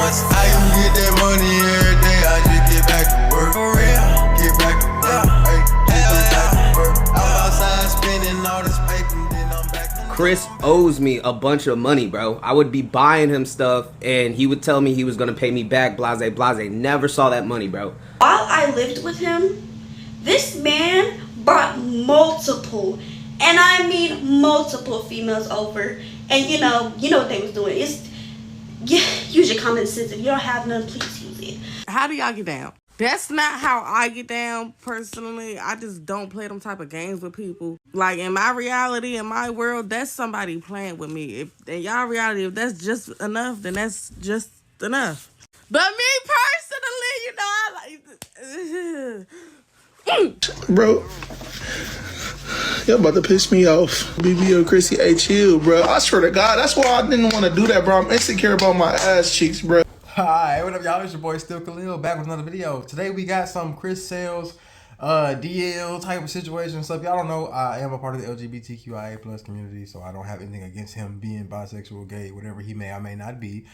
I can get that money every day. I just get back to work. For real. Get back to work. Hey, get back to work. I'm outside spending all this paper, then I'm back to work. Chris owes me a bunch of money, bro. I would be buying him stuff, and he would tell me he was gonna pay me back, blase, blase. Never saw that money, bro. While I lived with him, this man brought multiple, and I mean multiple females over. And you know what they was doing. Use your common sense. If you don't have none, please use it. How do y'all get down? That's not how I get down personally. I just don't play them type of games with people. Like in my reality, in my world, that's somebody playing with me. If in y'all reality, if that's just enough, then that's just enough. But me personally, Bro, y'all about to piss me off. BBO Chrissy, hey, chill, bro. I swear to God, that's why I didn't want to do that, bro. I'm insecure about my ass cheeks, bro. Hi, what up, y'all? It's your boy Still Khalil back with another video. Today we got some Chris Sails, DL type of situation. So if y'all don't know, I am a part of the LGBTQIA plus community, so I don't have anything against him being bisexual, gay, whatever he may or may not be.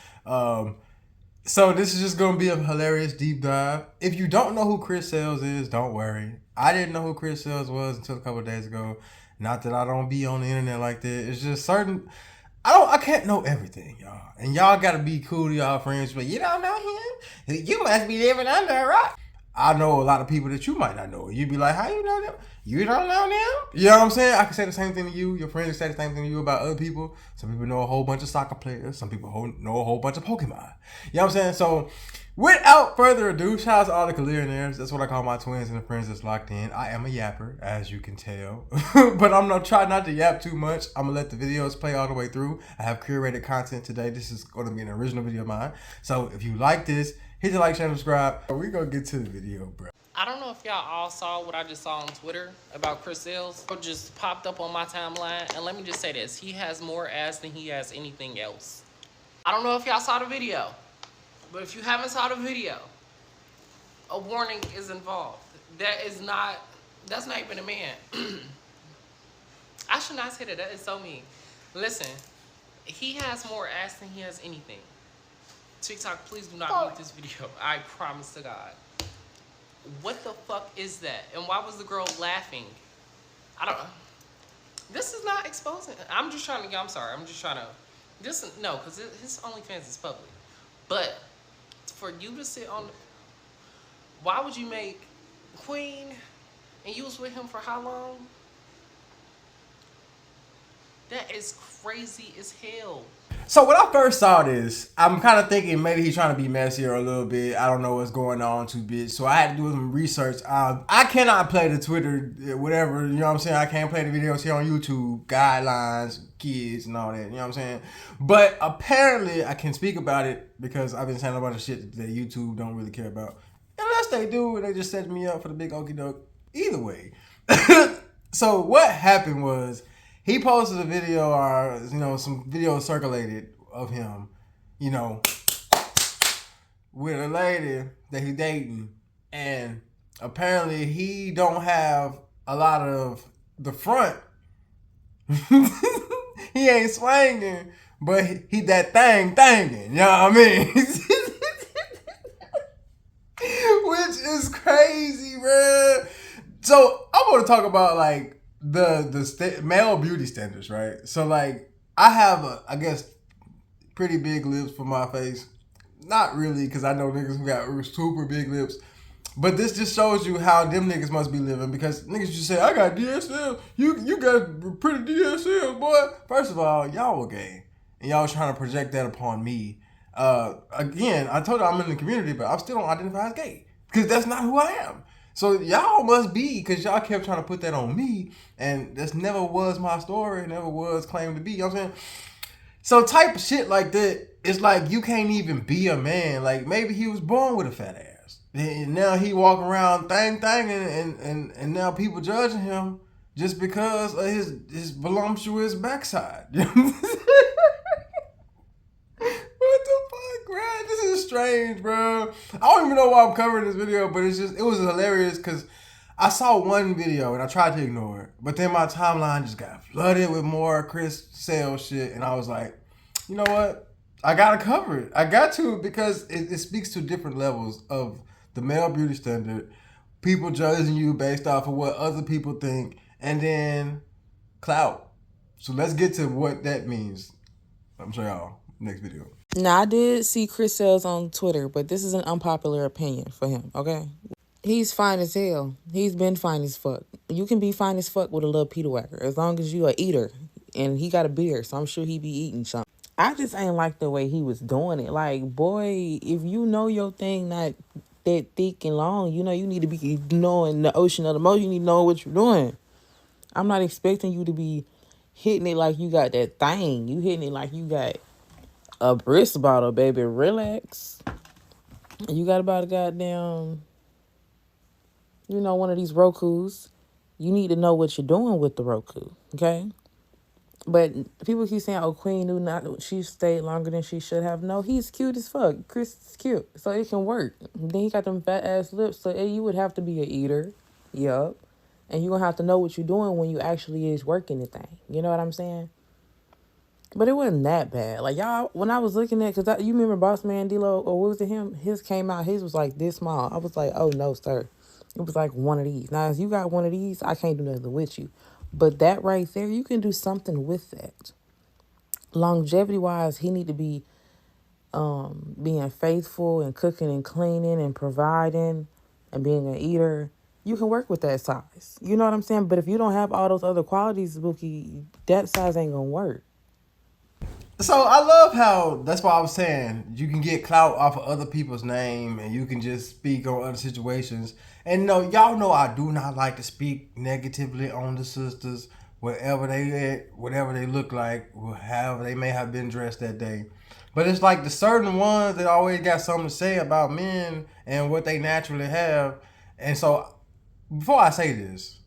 So this is just going to be a hilarious deep dive. If you don't know who Chris Sails is, don't worry. I didn't know who Chris Sails was until a couple of days ago. Not that I don't be on the internet like that. It's just certain... I can't know everything, y'all. And y'all got to be cool to y'all friends. But you don't know him? You must be living under a rock. I know a lot of people that you might not know. You'd be like, how you know them? You don't know them? You know what I'm saying? I can say the same thing to you. Your friends can say the same thing to you about other people. Some people know a whole bunch of soccer players. Some people know a whole bunch of Pokemon. You know what I'm saying? So, without further ado, shout out to all the Khalilionaires. That's what I call my twins and the friends that's locked in. I am a yapper, as you can tell. But I'm going to try not to yap too much. I'm going to let the videos play all the way through. I have curated content today. This is going to be an original video of mine. So, if you like this, hit the like, share, and subscribe. We're going to get to the video, bro. I don't know if y'all all saw what I just saw on Twitter about Chris Sails. It just popped up on my timeline. And let me just say this. He has more ass than he has anything else. I don't know if y'all saw the video. But if you haven't saw the video, a warning is involved. That's not even a man. I should not say that. That is so mean. Listen, he has more ass than he has anything. TikTok, please do not mute this video. I promise to God. What the fuck is that? And why was the girl laughing? I don't know. This is not exposing. I'm just trying to, I'm sorry. I'm just trying to, no, because his OnlyFans is public. But for you to sit on, why would you make Queen, and you was with him for how long? That is crazy as hell. So when I first saw this, I'm kind of thinking maybe he's trying to be messier a little bit. I don't know what's going on too bit. So I had to do some research. I cannot play the Twitter, whatever, you know what I'm saying? I can't play the videos here on YouTube, guidelines, kids and all that, you know what I'm saying? But apparently I can speak about it because I've been saying a bunch of shit that YouTube don't really care about. Unless they do, they just set me up for the big okie doke. Either way. So what happened was, he posted a video, or some video circulated of him, with a lady that he dating, and apparently he don't have a lot of the front. He ain't swinging, but he that thinging, you know what I mean? Which is crazy, bro. So I want to talk about the male beauty standards, right? So I have I guess pretty big lips for my face. Not really, because I know niggas who got super big lips. But this just shows you how them niggas must be living, because niggas just say, I got DSL. You got pretty DSL, boy. First of all, y'all were gay. And y'all was trying to project that upon me. Again, I told you I'm in the community, but I still don't identify as gay, because that's not who I am. So y'all must be, because y'all kept trying to put that on me, and this never was my story, never was claimed to be, you know what I'm saying? So type of shit like that, it's like you can't even be a man. Like maybe he was born with a fat ass, and now he walking around and now people judging him just because of his voluptuous backside. What the fuck, bro? This is strange, bro. I don't even know why I'm covering this video, but it was hilarious because I saw one video and I tried to ignore it, but then my timeline just got flooded with more Chris Sails shit, and I was like, you know what? I gotta cover it. I got to, because it speaks to different levels of the male beauty standard, people judging you based off of what other people think, and then clout. So let's get to what that means. I'm sure y'all next video. Now, I did see Chris Sales on Twitter, but this is an unpopular opinion for him, okay? He's fine as hell. He's been fine as fuck. You can be fine as fuck with a little Peter Whacker as long as you a eater. And he got a beard, so I'm sure he be eating something. I just ain't like the way he was doing it. Like, boy, if you know your thing not that thick and long, you know you need to be knowing the ocean of the most. You need to know what you're doing. I'm not expecting you to be hitting it like you got that thing. You hitting it like you got a Briss bottle, baby. Relax. You got about a goddamn, you know, one of these Rokus. You need to know what you're doing with the Roku, okay? But people keep saying, oh, Queen knew not, she stayed longer than she should have. No, he's cute as fuck. Chris is cute, so it can work. Then he got them fat ass lips, so you would have to be an eater. Yup. And you're going to have to know what you're doing when you actually is working the thing. You know what I'm saying? But it wasn't that bad. Like, y'all, when I was looking at, because you remember Boss Man D-Lo, or what was it him? His came out, his was like this small. I was like, oh, no, sir. It was like one of these. Now, if you got one of these, I can't do nothing with you. But that right there, you can do something with that. Longevity-wise, he need to be being faithful and cooking and cleaning and providing and being an eater. You can work with that size. You know what I'm saying? But if you don't have all those other qualities, Bookie, that size ain't going to work. So I love how, that's why I was saying, you can get clout off of other people's name and you can just speak on other situations. And no, y'all know I do not like to speak negatively on the sisters, wherever they at, whatever they look like, however they may have been dressed that day. But it's like the certain ones that always got something to say about men and what they naturally have. And so before I say this,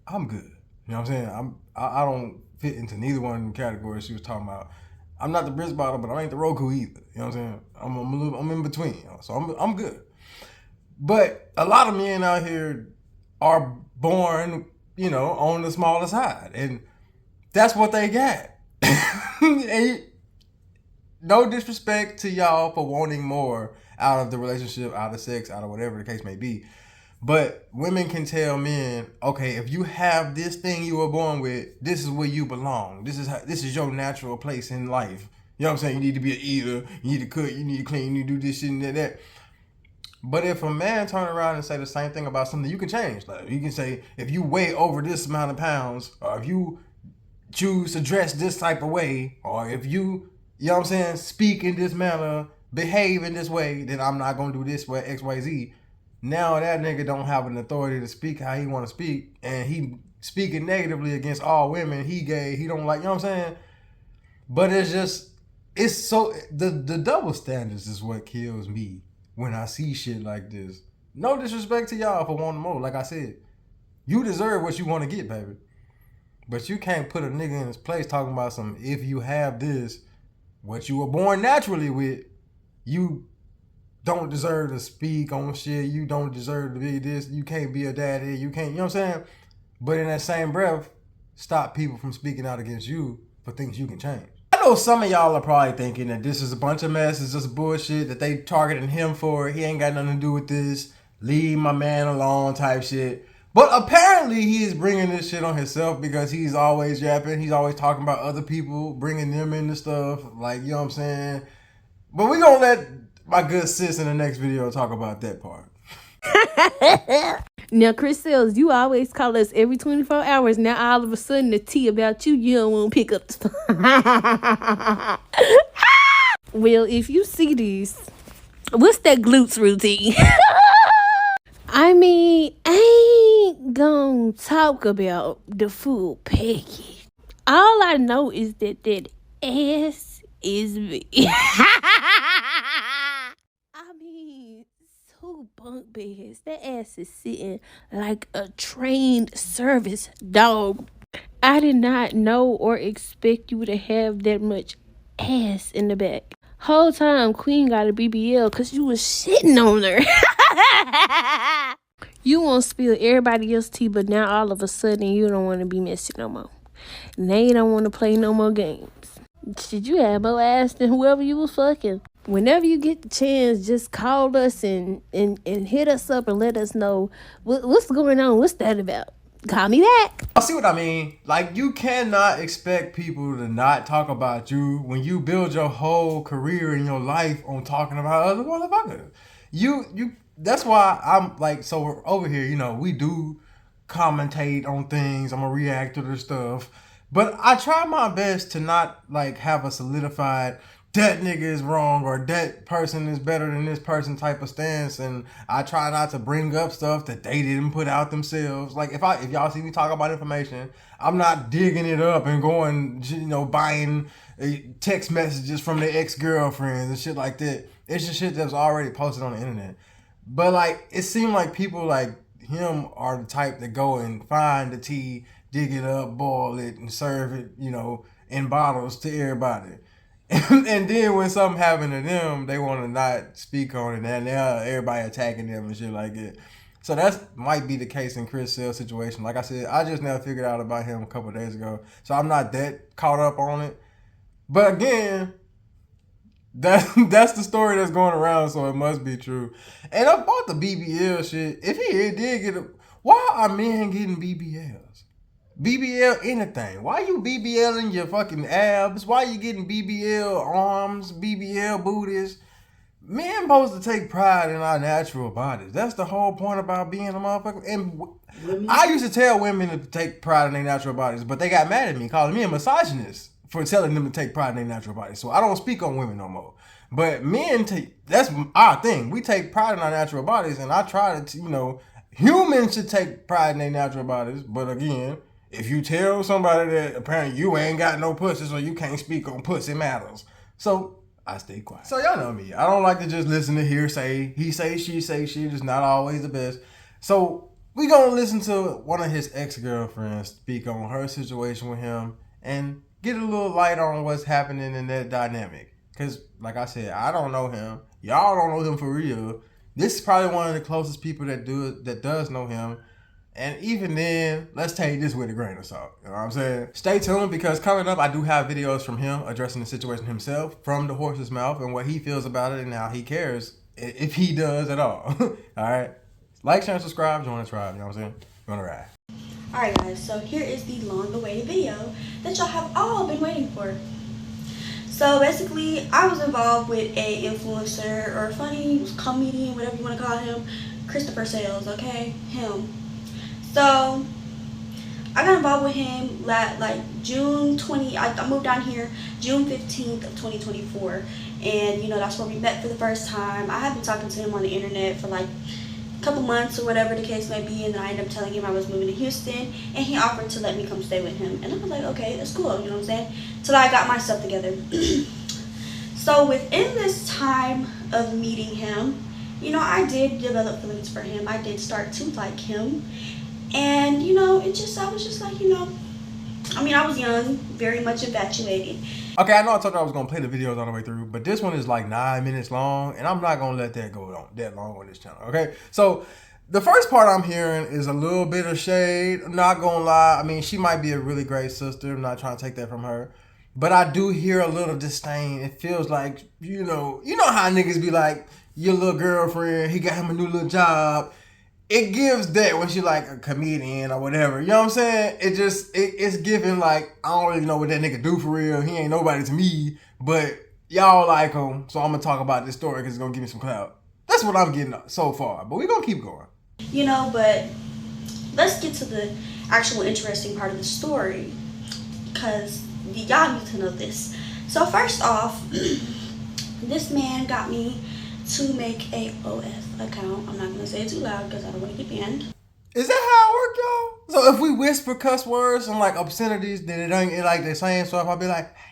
I'm good. You know what I'm saying? I don't fit into neither one of the categories she was talking about. I'm not the Briss bottle, but I ain't the Roku either. You know what I'm saying? I'm in between. You know? So I'm good. But a lot of men out here are born, you know, on the smaller side, and that's what they got. And no disrespect to y'all for wanting more out of the relationship, out of sex, out of whatever the case may be. But women can tell men, okay, if you have this thing you were born with, this is where you belong. This is your natural place in life. You know what I'm saying? You need to be an eater. You need to cook. You need to clean. You need to do this shit and that. But if a man turn around and say the same thing about something, you can change. Like, you can say, if you weigh over this amount of pounds, or if you choose to dress this type of way, or if you know what I'm saying, speak in this manner, behave in this way, then I'm not going to do this way, X, Y, Z. Now that nigga don't have an authority to speak how he want to speak, and he speaking negatively against all women. He gay. He don't like, you know what I'm saying? But it's so, the double standards is what kills me when I see shit like this. No disrespect to y'all for wanting more. Like I said, you deserve what you want to get, baby. But you can't put a nigga in his place talking about some, if you have this, what you were born naturally with, you don't deserve to speak on shit. You don't deserve to be this. You can't be a daddy. You can't, you know what I'm saying? But in that same breath, stop people from speaking out against you for things you can change. I know some of y'all are probably thinking that this is a bunch of mess. It's just bullshit that they targeting him for. He ain't got nothing to do with this. Leave my man alone type shit. But apparently he is bringing this shit on himself because he's always yapping. He's always talking about other people, bringing them into stuff. Like, you know what I'm saying? But we gonna let my good sis in the next video talk about that part. Now, Chris Sales, you always call us every 24 hours. Now, all of a sudden, the tea about you don't want to pick up the phone. Well, if you see this, what's that glutes routine? I mean, I ain't gonna talk about the full package. All I know is that ass is big. I mean, so bunk beds. That ass is sitting like a trained service dog. I did not know or expect you to have that much ass in the back. Whole time Queen got a BBL because you was shitting on her. You won't spill everybody else's tea, but now all of a sudden you don't want to be messy no more. Now you don't want to play no more games. Shit, you had more ass than whoever you was fucking. Whenever you get the chance, just call us and hit us up and let us know what's going on. What's that about? Call me back. I see what I mean. Like, you cannot expect people to not talk about you when you build your whole career and your life on talking about other motherfuckers. That's why I'm like, so over here, you know, we do commentate on things. I'm gonna react to the stuff. But I try my best to not like have a solidified that nigga is wrong or that person is better than this person type of stance, and I try not to bring up stuff that they didn't put out themselves. Like if y'all see me talk about information, I'm not digging it up and going, you know, buying text messages from their ex-girlfriends and shit like that. It's just shit that was already posted on the internet. But like it seemed like people like him are the type that go and find the tea, dig it up, boil it, and serve it, you know, in bottles to everybody. And then when something happened to them, they want to not speak on it, and now everybody attacking them and shit like that. So that might be the case in Chris Sail's situation. Like I said, I just now figured out about him a couple of days ago, so I'm not that caught up on it. But again, that's the story that's going around, so it must be true. And about the BBL shit, if he did get a, why are men getting BBLs? BBL anything. Why you BBLing your fucking abs? Why you getting BBL arms, BBL booties? Men supposed to take pride in our natural bodies. That's the whole point about being a motherfucker. And I used to tell women to take pride in their natural bodies, but they got mad at me, calling me a misogynist for telling them to take pride in their natural bodies. So I don't speak on women no more. But men that's our thing. We take pride in our natural bodies, and I try to, you know, humans should take pride in their natural bodies, but again, if you tell somebody that apparently you ain't got no pussy, so you can't speak on pussy matters. So I stay quiet. So y'all know me. I don't like to just listen to hearsay. He say, she say, shit is not always the best. So we gonna listen to one of his ex-girlfriends speak on her situation with him and get a little light on what's happening in that dynamic. Cause like I said, I don't know him. Y'all don't know him for real. This is probably one of the closest people that does know him. And even then, let's take this with a grain of salt. You know what I'm saying? Stay tuned, because coming up, I do have videos from him addressing the situation himself from the horse's mouth and what he feels about it and how he cares, if he does at all. All right? Like, share, and subscribe. Join the tribe. You know what I'm saying? We're gonna ride. Alright guys, so here is the long-awaited video that y'all have all been waiting for. So basically, I was involved with a influencer or funny comedian, whatever you want to call him, Christopher Sales, okay? Him. So I got involved with him like June 20. I moved down here June 15th of 2024, and you know that's where we met for the first time. I had been talking to him on the internet for like a couple months or whatever the case may be, and then I ended up telling him I was moving to Houston, and he offered to let me come stay with him, and I was like, okay, that's cool, you know what I'm saying? Till I got my stuff together. So within this time of meeting him, you know, I did develop feelings for him. I did start to like him. And, you know, I was just like, you know, I mean, I was young, very much infatuated. Okay, I know I told you I was going to play the videos all the way through, but this one is like 9 minutes long, and I'm not going to let that go on that long on this channel, okay? So, the first part I'm hearing is a little bit of shade. I'm not going to lie. I mean, she might be a really great sister. I'm not trying to take that from her. But I do hear a little disdain. It feels like, you know how niggas be like, your little girlfriend, he got him a new little job. It gives that when she like a comedian or whatever. You know what I'm saying? It's giving like, I don't really know what that nigga do for real. He ain't nobody to me, but y'all like him. So I'm going to talk about this story because it's going to give me some clout. That's what I'm getting so far. But we're going to keep going. You know, but let's get to the actual interesting part of the story, because y'all need to know this. So first off, this man got me to make a OF account. I'm not gonna say it too loud because I don't want to get banned. Is that how it work, y'all? So if we whisper cuss words and like obscenities, then it ain't like they're saying stuff. I'll be like, hey,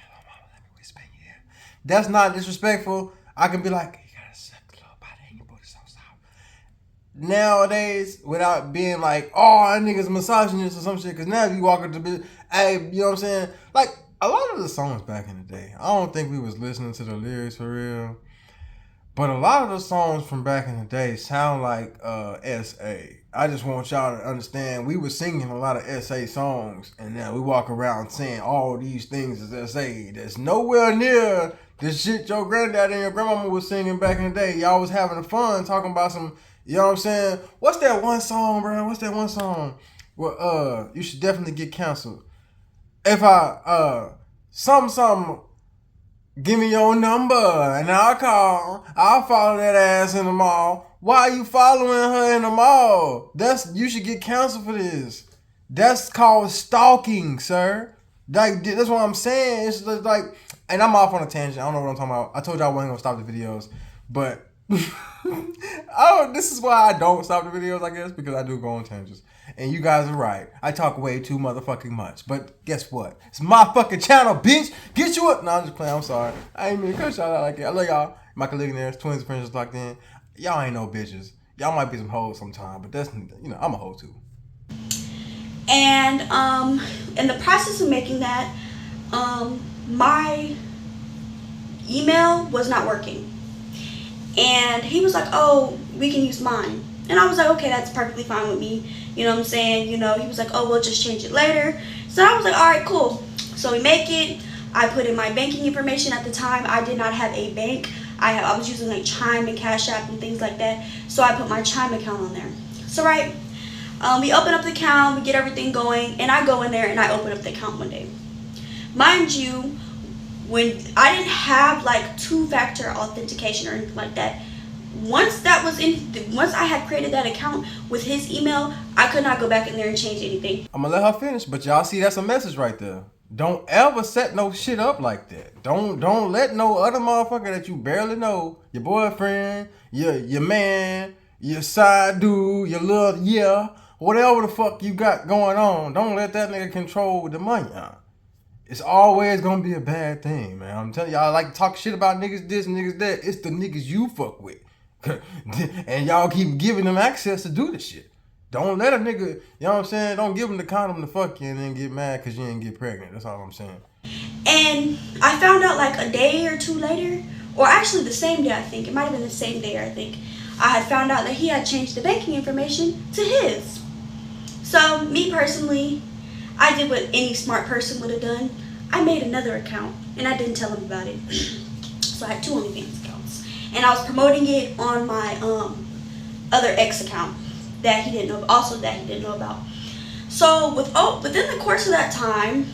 let me whisper in your ear. That's not disrespectful. I can be like, you gotta suck a little body and your booty so soft. Nowadays, without being like, oh, that nigga's misogynist or some shit, because now if you walk up to be, hey, you know what I'm saying? Like, a lot of the songs back in the day, I don't think we was listening to the lyrics for real. But a lot of the songs from back in the day sound like S.A. I just want y'all to understand, we were singing a lot of S.A. songs, and now we walk around saying all these things is S.A. That's nowhere near the shit your granddad and your grandmama was singing back in the day. Y'all was having fun talking about some, you know what I'm saying? What's that one song, bro? What's that one song? Well, you should definitely get canceled. If something, give me your number and I'll call. I'll follow that ass in the mall. Why are you following her in the mall? You should get canceled for this. That's called stalking, sir. Like, that's what I'm saying. It's like, and I'm off on a tangent. I don't know what I'm talking about. I told y'all I wasn't gonna stop the videos, but this is why I don't stop the videos, I guess, because I do go on tangents. And you guys are right. I talk way too motherfucking much. But guess what? It's my fucking channel, bitch. Get you up. No, I'm just playing. I'm sorry. I ain't mean to cut y'all out like that. I love y'all. My Caligulaires, twins and friends locked in. Y'all ain't no bitches. Y'all might be some hoes sometime, but that's, you know, I'm a hoe too. And in the process of making that, my email was not working. And he was like, oh, we can use mine. And I was like, okay, that's perfectly fine with me. You know what I'm saying? You know, he was like, oh, we'll just change it later. So I was like, all right, cool. So we make it. I put in my banking information. At the time, I did not have a bank. I was using like Chime and Cash App and things like that. So I put my Chime account on there. So right, we open up the account, we get everything going, and I go in there and I open up the account one day. Mind you, when I didn't have like two-factor authentication or anything like that, once I had created that account with his email, I could not go back in there and change anything. I'm gonna let her finish, but y'all see that's a message right there. Don't ever set no shit up like that. Don't let no other motherfucker that you barely know, your boyfriend, your man, your side dude, your little whatever the fuck you got going on, don't let that nigga control the money. It's always gonna be a bad thing, man. I'm telling y'all, I like to talk shit about niggas this, niggas that. It's the niggas you fuck with. And y'all keep giving them access to do this shit. Don't let a nigga, you know what I'm saying? Don't give them the condom to fuck you and then get mad because you didn't get pregnant. That's all I'm saying. And I found out like a day or two later, or actually the same day, I think. It might have been the same day, I think. I had found out that he had changed the banking information to his. So me personally, I did what any smart person would have done. I made another account and I didn't tell him about it. So I had two OnlyFans accounts. And I was promoting it on my other ex account that he didn't know about. So within the course of that time,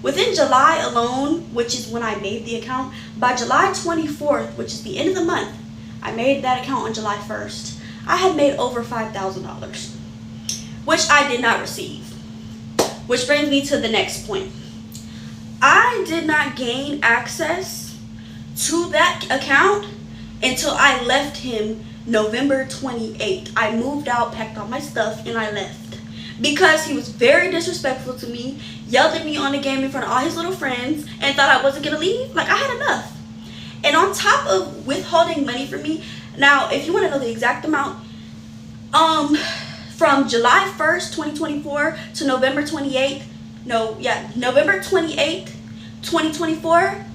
within July alone, which is when I made the account, by July 24th, which is the end of the month, I made that account on July 1st. I had made over $5,000, which I did not receive. Which brings me to the next point. I did not gain access to that account until I left him November 28th. I moved out, packed all my stuff, and I left. Because he was very disrespectful to me, yelled at me on the game in front of all his little friends, and thought I wasn't going to leave. Like, I had enough. And on top of withholding money from me, now, if you want to know the exact amount, from July 1st, 2024 to November 28th, November 28th, 2024,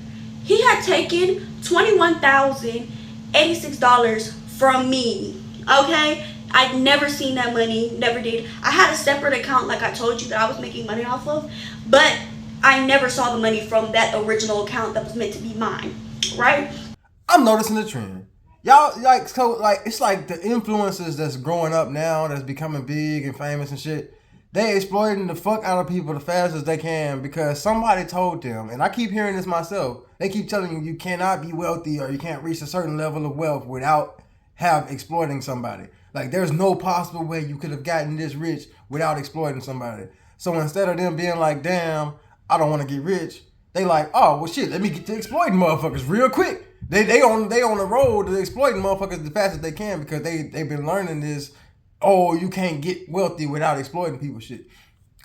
he had taken $21,086 from me, okay? I'd never seen that money, never did. I had a separate account, like I told you, that I was making money off of, but I never saw the money from that original account that was meant to be mine, right? I'm noticing the trend. Y'all, it's like the influencers that's growing up now, that's becoming big and famous and shit, they exploiting the fuck out of people the fastest they can because somebody told them, and I keep hearing this myself, they keep telling you cannot be wealthy or you can't reach a certain level of wealth without exploiting somebody. Like, there's no possible way you could have gotten this rich without exploiting somebody. So instead of them being like, damn, I don't want to get rich, they like, oh, well shit, let me get to exploiting motherfuckers real quick. They on the road to exploiting motherfuckers as fast as they can because they've been learning this, oh, you can't get wealthy without exploiting people shit.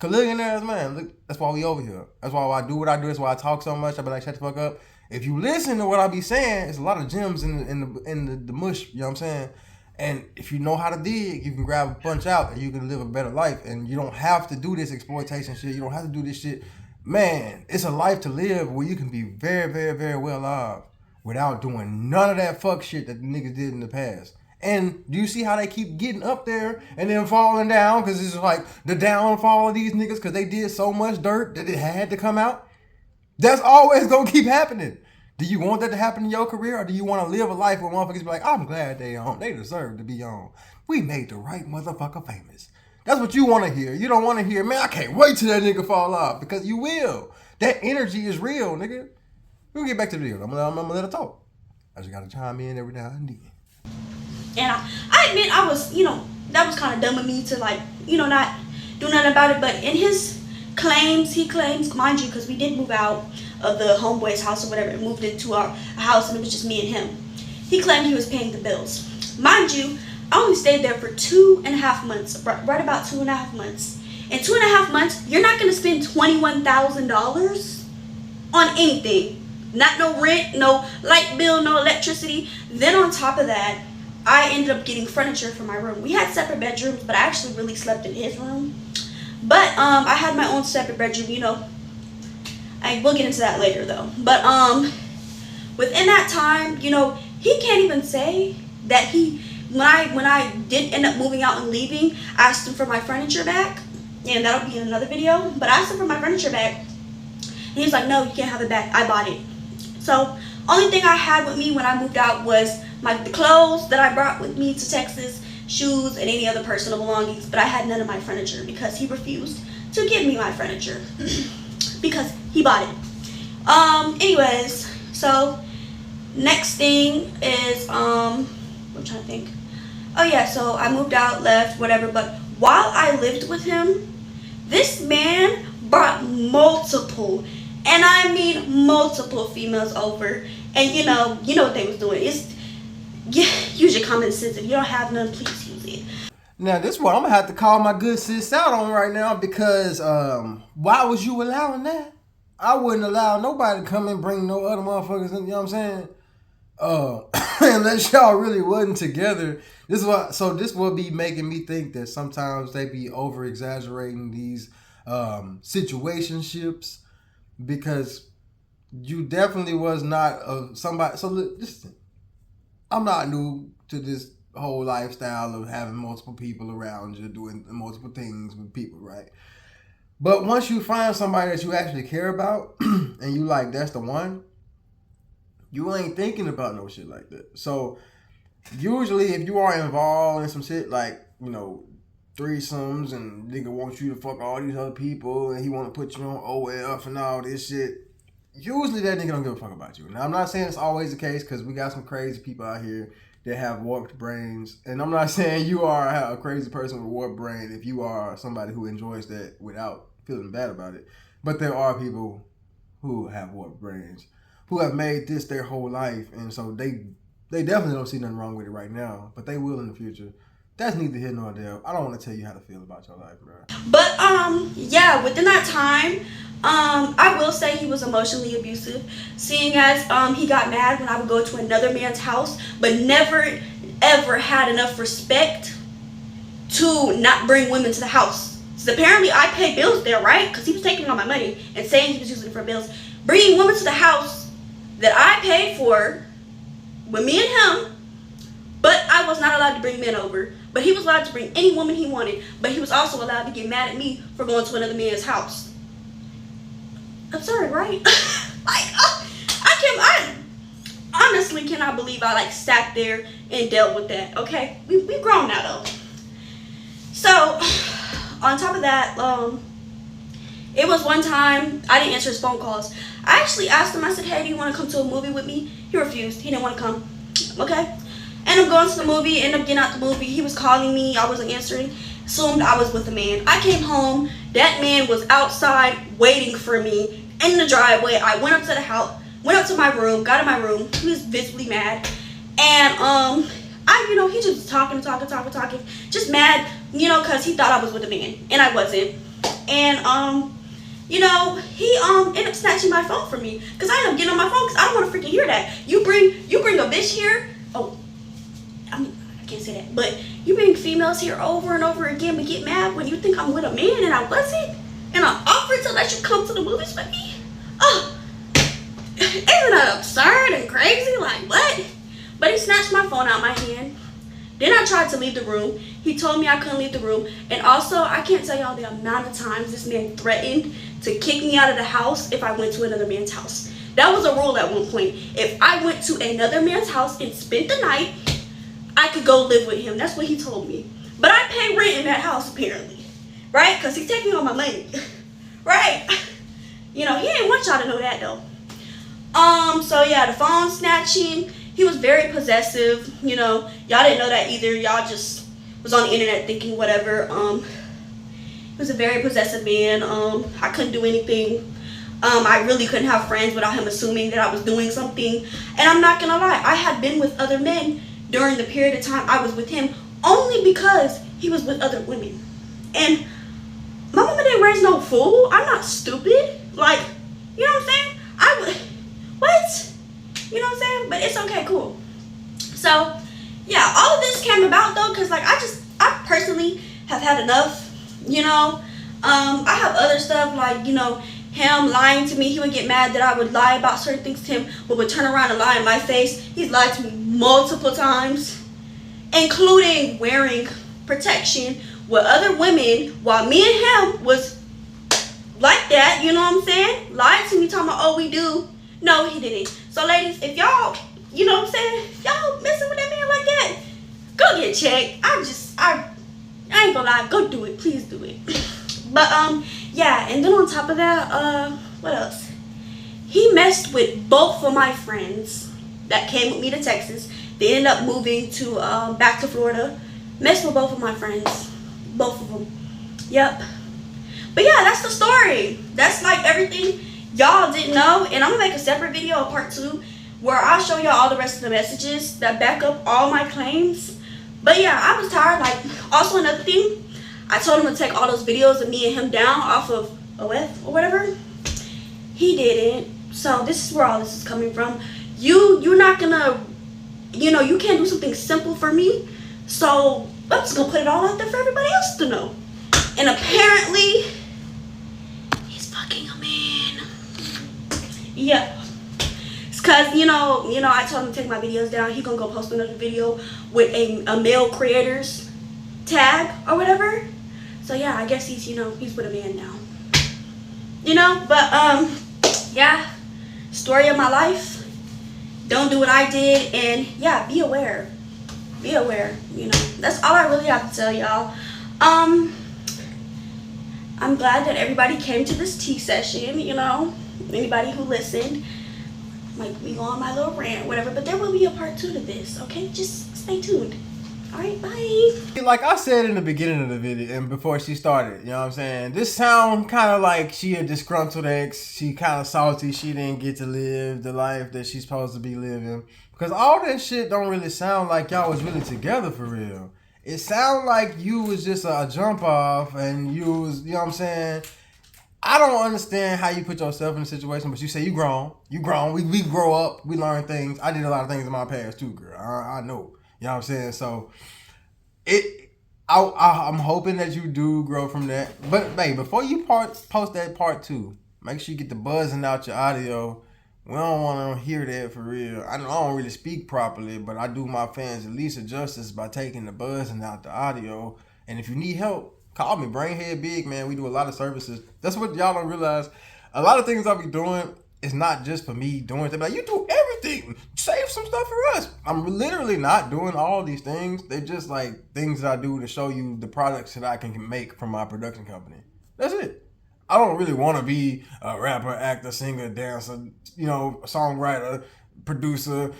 Caligulaires, man, look, that's why we over here. That's why I do what I do. That's why I talk so much. I be like, shut the fuck up. If you listen to what I be saying, it's a lot of gems in the mush, you know what I'm saying? And if you know how to dig, you can grab a bunch out and you can live a better life. And you don't have to do this exploitation shit. You don't have to do this shit. Man, it's a life to live where you can be very, very, very well off. without doing none of that fuck shit that the niggas did in the past. And do you see how they keep getting up there and then falling down? Because it's like the downfall of these niggas because they did so much dirt that it had to come out. That's always going to keep happening. Do you want that to happen in your career, or do you want to live a life where motherfuckers be like, I'm glad they on. They deserve to be on. We made the right motherfucker famous. That's what you want to hear. You don't want to hear, man, I can't wait till that nigga fall off, because you will. That energy is real, nigga. We'll get back to the video. I'm gonna let her talk. I just got to chime in every now and then. And I admit I was, that was kind of dumb of me to like, not do nothing about it. But in his claims, he claims, mind you, because we did move out of the homeboy's house or whatever, and moved into our house, and it was just me and him. He claimed he was paying the bills. Mind you, I only stayed there for 2.5 months, right about 2.5 months. In 2.5 months, you're not gonna spend $21,000 on anything. Not no rent, no light bill, no electricity. Then on top of that, I ended up getting furniture for my room. We had separate bedrooms, but I actually really slept in his room. But I had my own separate bedroom, we'll get into that later though. But within that time, he can't even say that when I did end up moving out and leaving, I asked him for my furniture back, and that'll be in another video. But I asked him for my furniture back, and he was like, no, you can't have it back. I bought it. So only thing I had with me when I moved out was the clothes that I brought with me to Texas, shoes, and any other personal belongings. But I had none of my furniture because he refused to give me my furniture because he bought it. Anyways, so next thing is I'm trying to think. Oh yeah, so I moved out, left, whatever. But while I lived with him, this man brought multiple, and I mean multiple, females over. And you know what they was doing. Use your common sense. If you don't have none, please use it. Now this one I'm gonna have to call my good sis out on right now, because why was you allowing that? I wouldn't allow nobody to come and bring no other motherfuckers in, you know what I'm saying? Unless y'all really wasn't together. This will be making me think that sometimes they be over exaggerating these situationships, because you definitely was not somebody. So listen, I'm not new to this whole lifestyle of having multiple people around you, doing multiple things with people, right? But once you find somebody that you actually care about and you like, that's the one, you ain't thinking about no shit like that. So usually if you are involved in some shit like, threesomes, and nigga wants you to fuck all these other people and he want to put you on OF and all this shit, usually that nigga don't give a fuck about you. Now I'm not saying it's always the case, because we got some crazy people out here that have warped brains. And I'm not saying you are a crazy person with a warped brain if you are somebody who enjoys that without feeling bad about it. But there are people who have warped brains, who have made this their whole life, and so they definitely don't see nothing wrong with it right now, but they will in the future. That's neither here nor there. I don't want to tell you how to feel about your life, bro. But yeah, within that time, I will say he was emotionally abusive, seeing as he got mad when I would go to another man's house, but never ever had enough respect to not bring women to the house. So apparently I paid bills there, right? Because he was taking all my money and saying he was using it for bills. Bringing women to the house that I paid for with me and him, but I was not allowed to bring men over. But he was allowed to bring any woman he wanted, but he was also allowed to get mad at me for going to another man's house. Absurd, right? I honestly cannot believe I sat there and dealt with that. Okay, we grown now though. So on top of that, it was one time I didn't answer his phone calls. I actually asked him, I said, hey, do you want to come to a movie with me? He refused. He didn't want to come. Okay. Ended up going to the movie, ended up getting out the movie. He was calling me, I wasn't answering. Assumed I was with a man. I came home, that man was outside waiting for me in the driveway. I went up to the house, went up to my room, got in my room. He was visibly mad. And he just talking, just mad, because he thought I was with a man, and I wasn't. And he ended up snatching my phone from me, because I ended up getting on my phone, because I don't want to freaking hear that. You bring a bitch here. Oh, I can't say that, but you bring females here over and over again, but get mad when you think I'm with a man and I wasn't, and I offered to let you come to the movies with me. Oh, isn't that absurd and crazy? Like, what? But he snatched my phone out of my hand. Then I tried to leave the room. He told me I couldn't leave the room. And also, I can't tell y'all the amount of times this man threatened to kick me out of the house if I went to another man's house. That was a rule at one point. If I went to another man's house and spent the night, I could go live with him. That's what he told me. But I pay rent in that house, apparently. Right? Because he's taking all my money. Right? You know, he didn't want y'all to know that, though. So yeah, the phone snatching. He was very possessive. You know, y'all didn't know that either. Y'all just was on the internet thinking whatever. He was a very possessive man. I couldn't do anything. I really couldn't have friends without him assuming that I was doing something. And I'm not gonna lie, I had been with other men during the period of time I was with him only because he was with other women. And my mama didn't raise no fool. I'm not stupid. Like, you know what I'm saying? What? You know what I'm saying? But it's okay, cool. So, yeah, all of this came about though, because like I personally have had enough, you know. I have other stuff like, you know, him lying to me. He would get mad that I would lie about certain things to him, but would turn around and lie in my face. He's lied to me multiple times, including wearing protection with other women while me and him was like that, you know what I'm saying? Lied to me talking about, oh, we do. No, he didn't. So ladies, if y'all, you know what I'm saying, y'all messing with that man like that, go get checked. I ain't gonna lie, go do it. Please do it. But yeah, and then on top of that, what else? He messed with both of my friends that came with me to Texas. They ended up moving to back to Florida. Messed with both of my friends. Both of them. Yep. But yeah, that's the story. That's like everything y'all didn't know. And I'm gonna make a separate video, a part 2, where I'll show y'all all the rest of the messages that back up all my claims. But yeah, I was tired. Like, also another thing, I told him to take all those videos of me and him down off of OF or whatever. He didn't. So this is where all this is coming from. You're not gonna, you know, you can't do something simple for me. So I'm just gonna put it all out there for everybody else to know. And apparently, he's fucking a man. Yeah. It's cause you know, I told him to take my videos down. He gonna go post another video with a male creators tag or whatever. So yeah, I guess he's, you know, he's with a man now. You know, but yeah, story of my life. Don't do what I did, and yeah, be aware. Be aware, you know. That's all I really have to tell y'all. I'm glad that everybody came to this tea session, you know. Anybody who listened. Like, we go on my little rant, whatever. But there will be a part 2 to this, okay? Just stay tuned. Alright, bye. Like I said in the beginning of the video and before she started, you know what I'm saying? This sound kind of like she a disgruntled ex. She kind of salty she didn't get to live the life that she's supposed to be living. Because all that shit don't really sound like y'all was really together for real. It sound like you was just a jump off and you was, you know what I'm saying? I don't understand how you put yourself in a situation, but you say you grown. You grown. We grow up. We learn things. I did a lot of things in my past too, girl. I know. You know what I'm saying? So, I'm hoping that you do grow from that. But, babe, before you post that part 2, make sure you get the buzzing out your audio. We don't want to hear that for real. I don't really speak properly, but I do my fans at least a justice by taking the buzzing out the audio. And if you need help, call me. Brainhead Big, man. We do a lot of services. That's what y'all don't realize. A lot of things I'll be doing is not just for me doing things. Like, you do everything. Save some stuff for us. I'm literally not doing all these things. They're just like things that I do to show you the products that I can make from my production company. That's it. I don't really want to be a rapper, actor, singer, dancer, you know, songwriter, producer,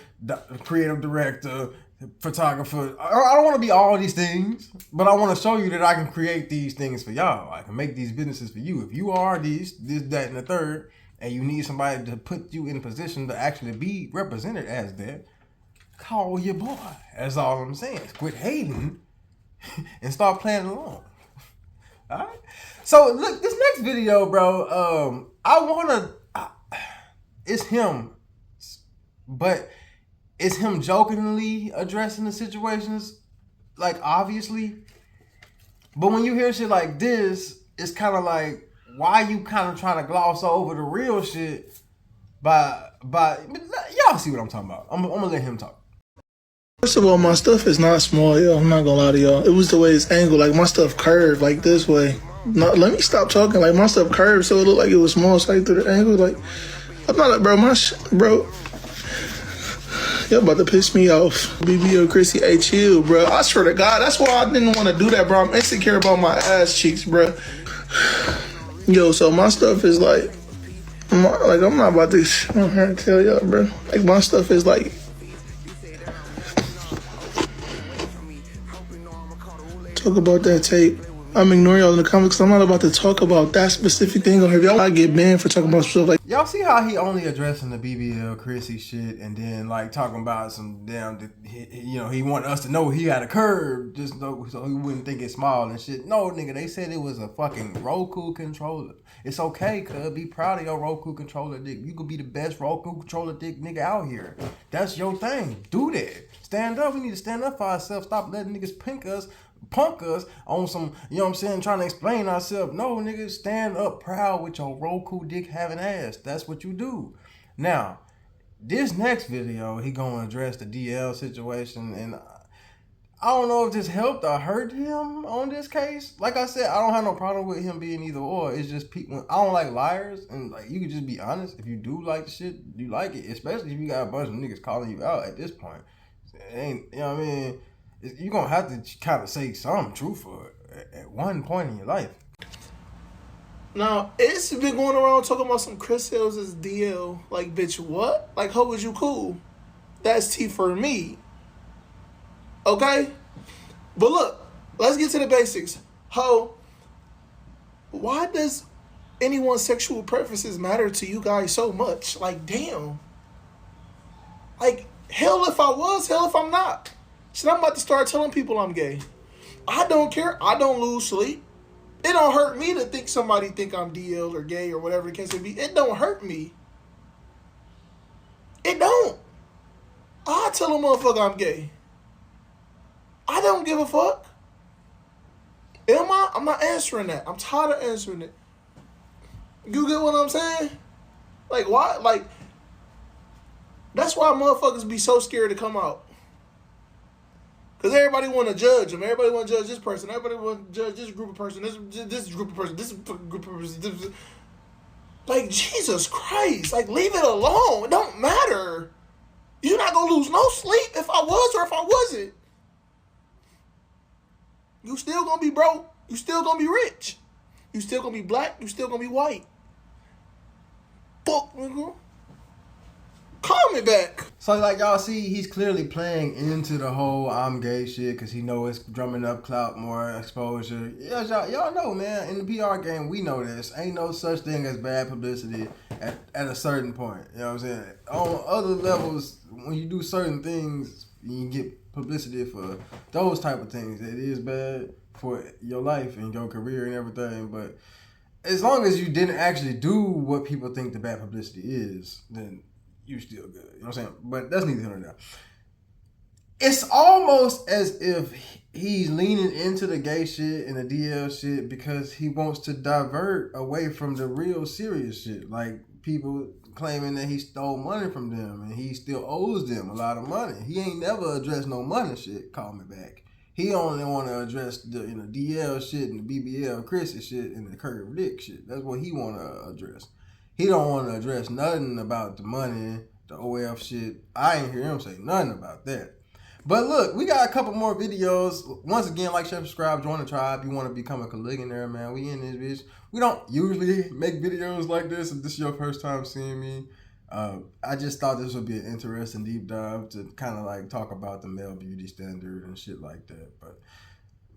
creative director, photographer. I don't want to be all these things, but I want to show you that I can create these things for y'all. I can make these businesses for you. If you are this, that, and the third, and you need somebody to put you in a position to actually be represented as that, call your boy. That's all I'm saying. Quit hating and start playing along. All right? So, look, this next video, bro, it's him, but it's him jokingly addressing the situations, like, obviously. But when you hear shit like this, it's kind of like, why you kind of trying to gloss over the real shit y'all see what I'm talking about. I'm gonna let him talk. First of all, my stuff is not small, yo. I'm not gonna lie to y'all. It was the way it's angled. Like, my stuff curved like this way. No, let me stop talking. Like, my stuff curved so it looked like it was small. So I through the angle. Like, I'm not like, bro, bro. Y'all about to piss me off. BBO Chrissy, hey, chill, bro. I swear to God, that's why I didn't want to do that, bro. I'm insecure about my ass cheeks, bro. Yo, so my stuff is like, I'm not about to, I'm here to tell y'all, bro. Like, my stuff is like, talk about that tape. I'm ignoring y'all in the comments because I'm not about to talk about that specific thing on here. Y'all get banned for talking about stuff like. Y'all see how he only addressing the BBL Chrissy shit and then like talking about some damn, he wanted us to know he had a curve just so he wouldn't think it's small and shit. No, nigga, they said it was a fucking Roku controller. It's okay, cuz. Be proud of your Roku controller dick. You could be the best Roku controller dick nigga out here. That's your thing. Do that. Stand up. We need to stand up for ourselves. Stop letting niggas punk us on some, you know what I'm saying, trying to explain ourselves. No, nigga, stand up proud with your Roku dick having ass. That's what you do. Now, this next video, he gonna address the DL situation, and I don't know if this helped or hurt him on this case. Like I said, I don't have no problem with him being either or. It's just people, I don't like liars, and like you can just be honest. If you do like the shit, you like it, especially if you got a bunch of niggas calling you out at this point. It ain't, you know what I mean? You're going to have to kind of say something truthful at one point in your life. Now, it's been going around talking about some Chris Sales as DL. Like, bitch, what? Like, how was you cool? That's T for me. Okay? But look, let's get to the basics. Why does anyone's sexual preferences matter to you guys so much? Like, damn. Like, hell if I was, hell if I'm not. Shit, I'm about to start telling people I'm gay. I don't care. I don't lose sleep. It don't hurt me to think somebody think I'm DL or gay or whatever the case may be. It don't hurt me. It don't. I tell a motherfucker I'm gay. I don't give a fuck. Am I? I'm not answering that. I'm tired of answering it. You get what I'm saying? Like, why? Like, that's why motherfuckers be so scared to come out. Because everybody want to judge them. Everybody want to judge this person. Everybody want to judge this group of person. This group of person. This group of person. Like, Jesus Christ. Like, leave it alone. It don't matter. You're not going to lose no sleep if I was or if I wasn't. You still going to be broke. You still going to be rich. You still going to be black. You still going to be white. Fuck, nigga. Call me back. So like y'all see, he's clearly playing into the whole I'm gay shit because he know it's drumming up clout, more exposure. Yeah, y'all know, man. In the PR game, we know this. Ain't no such thing as bad publicity at a certain point. You know what I'm saying? On other levels, when you do certain things, you get publicity for those type of things. It is bad for your life and your career and everything, but as long as you didn't actually do what people think the bad publicity is, then you still good. You know what I'm saying? But that's neither here nor there. It's almost as if he's leaning into the gay shit and the DL shit because he wants to divert away from the real serious shit. Like people claiming that he stole money from them and he still owes them a lot of money. He ain't never addressed no money shit. Call me back. He only want to address the DL shit and the BBL Chrissy shit and the curved dick shit. That's what he want to address. He don't want to address nothing about the money, the OF shit. I ain't hear him say nothing about that. But look, we got a couple more videos. Once again, like, share, subscribe, join the tribe. You want to become a Caligionaire, man. We in this bitch. We don't usually make videos like this. If this is your first time seeing me, I just thought this would be an interesting deep dive to kind of like talk about the male beauty standard and shit like that. But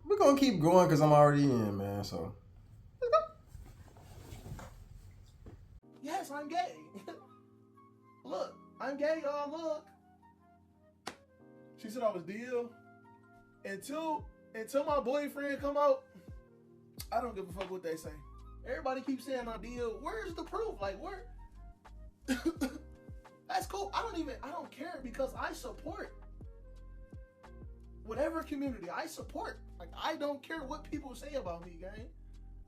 we're going to keep going because I'm already in, man. So Yes, I'm gay. Look, I'm gay, y'all. Look. She said I was DL. Until my boyfriend come out, I don't give a fuck what they say. Everybody keeps saying I'm DL. Where's the proof? Like, where? That's cool. I don't care because I support whatever community I support. Like, I don't care what people say about me, gang.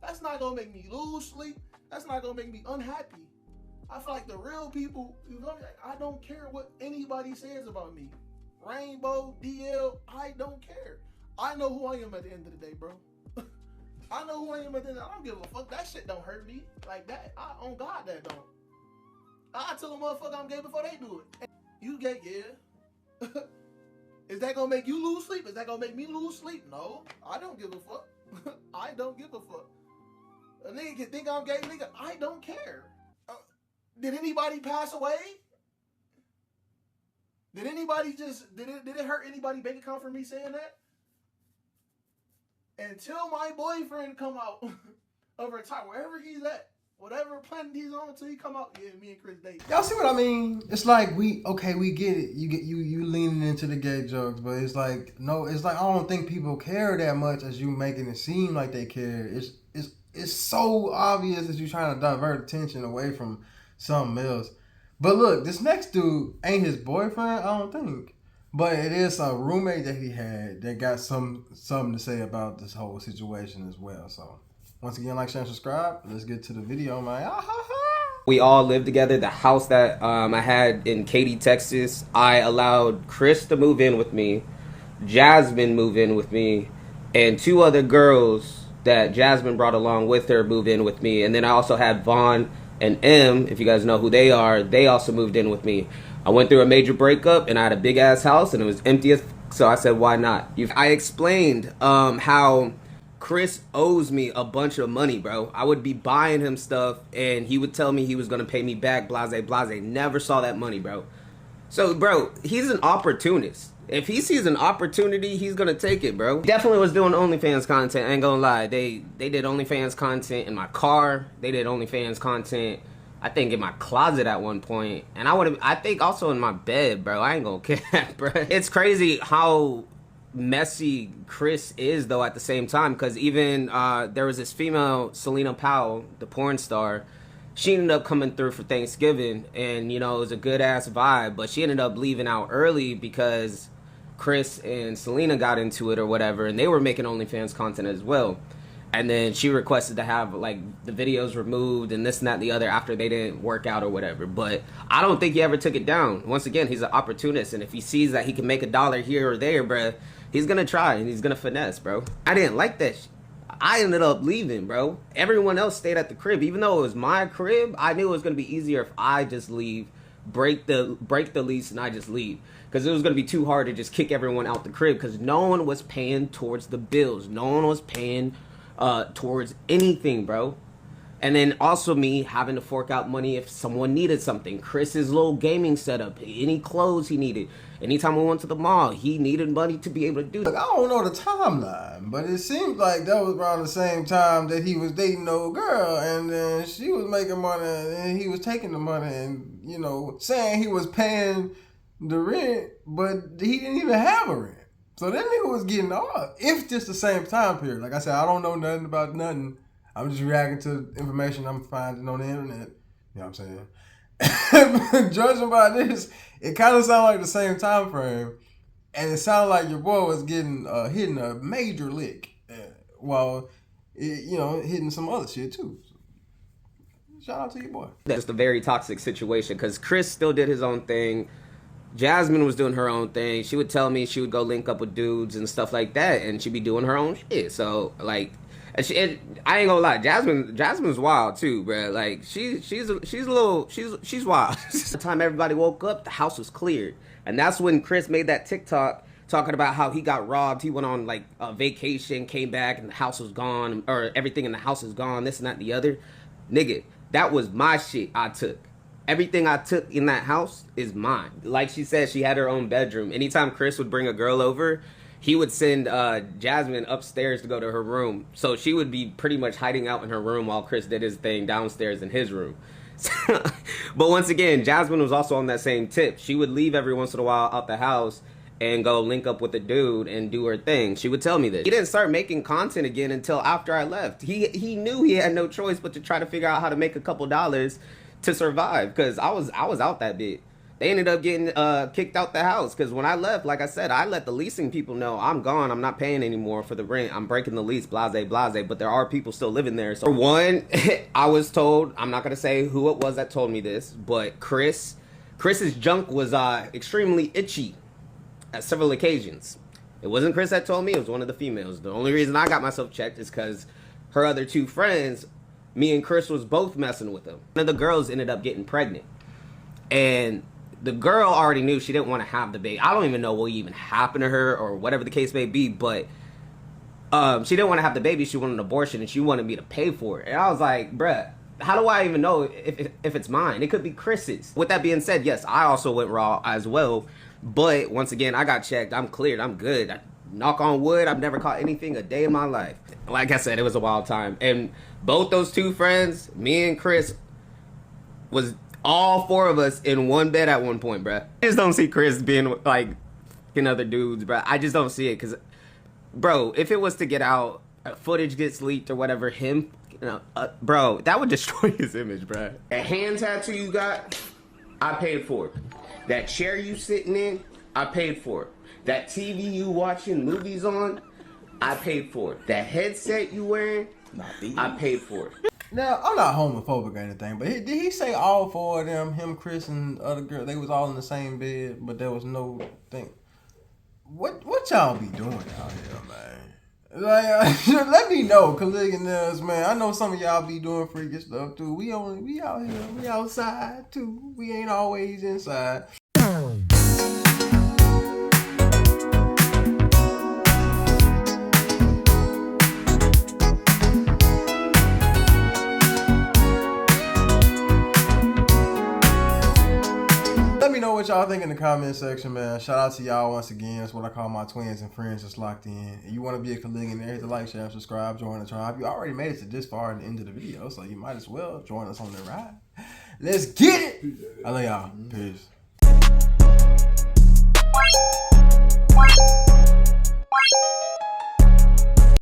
That's not gonna make me lose sleep. That's not gonna make me unhappy. I feel like the real people, you know, like, I don't care what anybody says about me. Rainbow, DL, I don't care. I know who I am at the end of the day, bro. I know who I am at the end. I don't give a fuck. That shit don't hurt me like that. On God, that don't. I tell a motherfucker I'm gay before they do it. You gay, yeah. Is that gonna make you lose sleep? Is that gonna make me lose sleep? No, I don't give a fuck. I don't give a fuck. A nigga can think I'm gay, nigga. I don't care. Did anybody pass away? Did anybody just did it hurt anybody's bank account for me saying that? Until my boyfriend come out of retire, wherever he's at, whatever planet he's on, until he come out, yeah, me and Chris date. Y'all see what I mean? It's like we get it. You leaning into the gay jokes, but it's like no, it's like I don't think people care that much as you making it seem like they care. It's so obvious that you're trying to divert attention away from something else. But look, this next dude ain't his boyfriend, I don't think. But it is a roommate that he had that got something to say about this whole situation as well. So once again, like, share, and subscribe. Let's get to the video, man. We all lived together. The house that I had in Katy, Texas, I allowed Chris to move in with me, Jasmine move in with me, and 2 other girls that Jasmine brought along with her move in with me. And then I also had Vaughn and M, if you guys know who they are, they also moved in with me. I went through a major breakup and I had a big ass house and it was empty as so I said, why not? I explained how Chris owes me a bunch of money, bro. I would be buying him stuff and he would tell me he was gonna pay me back, blase, blase. Never saw that money, bro. So, bro, he's an opportunist. If he sees an opportunity, he's gonna take it, bro. Definitely was doing OnlyFans content, I ain't gonna lie. They did OnlyFans content in my car. They did OnlyFans content, I think, in my closet at one point. And I think also in my bed, bro. I ain't gonna care, bro. It's crazy how messy Chris is, though, at the same time. Because even there was this female, Selena Powell, the porn star. She ended up coming through for Thanksgiving. And, you know, it was a good-ass vibe. But she ended up leaving out early because Chris and Selena got into it or whatever. And they were making OnlyFans content as well. And then she requested to have, like, the videos removed and this and that and the other after they didn't work out or whatever. But I don't think he ever took it down. Once again, he's an opportunist. And if he sees that he can make $1 here or there, bruh, he's going to try and he's going to finesse, bro. I didn't like that shit. I ended up leaving, bro. Everyone else stayed at the crib. Even though it was my crib, I knew it was going to be easier if I just leave, break the lease, and I just leave. Because it was going to be too hard to just kick everyone out the crib. Because no one was paying towards the bills. No one was paying towards anything, bro. And then also me having to fork out money if someone needed something. Chris's little gaming setup, any clothes he needed. Anytime we went to the mall, he needed money to be able to do that. Look, I don't know the timeline, but it seems like that was around the same time that he was dating the old girl, and then she was making money, and he was taking the money, and, you know, saying he was paying the rent, but he didn't even have a rent. So that nigga was getting off. If just the same time period. Like I said, I don't know nothing about nothing. I'm just reacting to information I'm finding on the internet. You know what I'm saying? Judging by this, it kind of sounded like the same time frame. And it sounded like your boy was getting hitting a major lick while, you know, hitting some other shit too. So, shout out to your boy. That's just a very toxic situation because Chris still did his own thing. Jasmine was doing her own thing. She would tell me she would go link up with dudes and stuff like that, and she'd be doing her own shit. So, like, I ain't gonna lie, Jasmine's wild too, bro. Like, she's wild. The time everybody woke up, the house was cleared, and that's when Chris made that TikTok talking about how he got robbed. He went on like a vacation, came back, and the house was gone, or everything in the house is gone. This and that and the other, nigga. That was my shit. I took. Everything I took in that house is mine. Like she said, she had her own bedroom. Anytime Chris would bring a girl over, he would send Jasmine upstairs to go to her room. So she would be pretty much hiding out in her room while Chris did his thing downstairs in his room. But once again, Jasmine was also on that same tip. She would leave every once in a while out the house and go link up with a dude and do her thing. She would tell me this. He didn't start making content again until after I left. He knew he had no choice but to try to figure out how to make a couple dollars to survive, because I was out that bit. they ended up getting kicked out the house. Because when I left, like I said, I let the leasing people know I'm gone. I'm not paying anymore for the rent. I'm breaking the lease, blase, blase. But there are people still living there. So for one, I was told, I'm not going to say who it was that told me this, but Chris's junk was extremely itchy at several occasions. It wasn't Chris that told me. It was one of the females. The only reason I got myself checked is because her other two friends, me and Chris was both messing with them. One of the girls ended up getting pregnant. And the girl already knew she didn't want to have the baby. I don't even know what even happened to her or whatever the case may be, but she didn't want to have the baby. She wanted an abortion and she wanted me to pay for it. And I was like, bruh, how do I even know if it's mine? It could be Chris's. With that being said, yes, I also went raw as well. But once again, I got checked. I'm cleared. I'm good. Knock on wood, I've never caught anything a day in my life. Like I said, it was a wild time. And both those two friends, me and Chris, was all four of us in one bed at one point, bruh. I just don't see Chris being like fucking other dudes, bruh. I just don't see it. Because, bro, if it was to get out, footage gets leaked or whatever, him, bro, that would destroy his image, bruh. That hand tattoo you got, I paid for it. That chair you sitting in, I paid for it. That TV you watching movies on, I paid for it. That headset you wearing, I paid for it. Now, I'm not homophobic or anything, but did he say all four of them, him, Chris, and the other girl, they was all in the same bed, but there was no thing? What y'all be doing out here, man? Like, let me know, Caligula's, man. I know some of y'all be doing freaky stuff too. We out here, we outside too. We ain't always inside. Let me know what y'all think in the comment section, man. Shout out to y'all once again. That's what I call my twins and friends just locked in. If you want to be a Caligula, hit the like, share, subscribe, join the tribe. You already made it to this far in the end of the video, so you might as well join us on the ride. Let's get it! I love y'all. Peace.